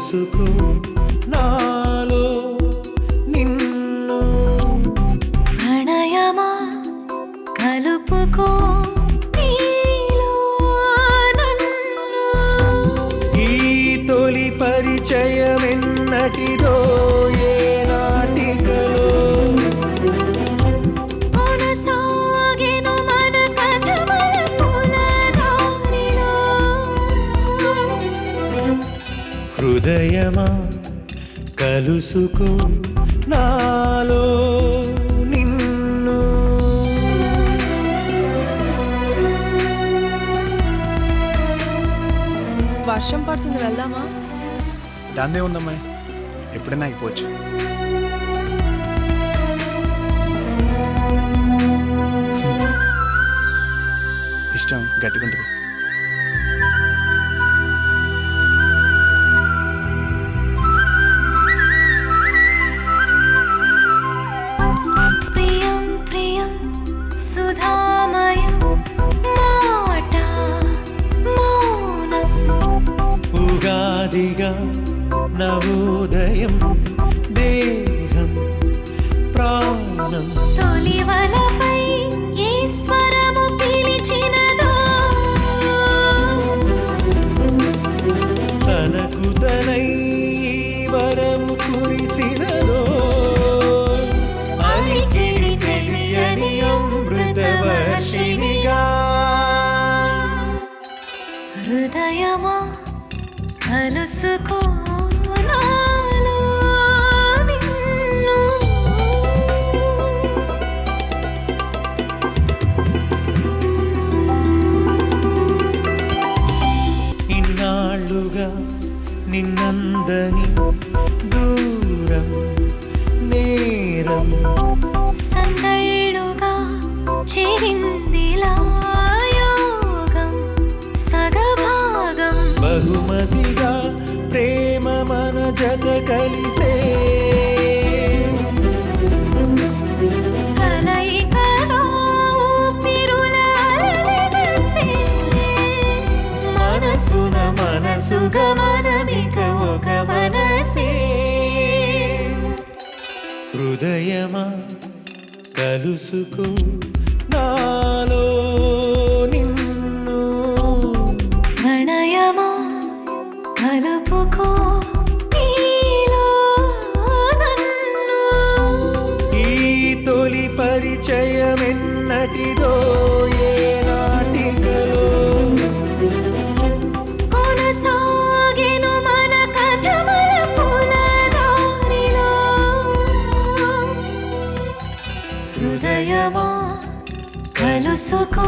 కలుసుకో నాలో నిన్ను ప్రణయమా కలుపుకో నీలో నన్ను ఈ తొలి పరిచయమెన్నటిదో ఏ నాటికలో కొనసాగెను మన కథ మలుపుల దారిలో హృదయమా కలుసుకో నాలో నిన్ను వర్షం పడుతుంది, వెళ్దామా? దాందే ఉందమ్మాయి, ఎప్పుడైనా అయిపోవచ్చు. ఇష్టం గట్టిగా ఉంటుంది. ప్రియం ప్రియం సుధామయం మాట మౌనం ఉగాదిగా నవోదయం దేహం ప్రాణం తొలివలపై ఈశ్వరము పిలిచినదో తనకు తనై వరము కురిసినదో అలికిడి తెలియని అమృతవర్షిణిగా హృదయమా కలుసుకో నాలో నిన్ను ఇన్నాళ్ళుగా నిన్నందని దూరం నేరం సందళ్ళుగా చేరిందిలా యోగం సగభాగం బహుమతిగా ప్రేమ మన జత కలిసే కలయికలో ఊపిరుల అలలెగసే మనసున మనసుగా మనమిక ఒక మనసే హృదయమా కలుసుకో నాలో నిన్ను ప్రణయమా కలుపుకో నీలో నన్ను ఈ తొలి పరిచయమెన్నటిదో ఏ నాటికలో కొనసాగెను మన కథ మలుపుల దారిలో హృదయమా కలుసుకో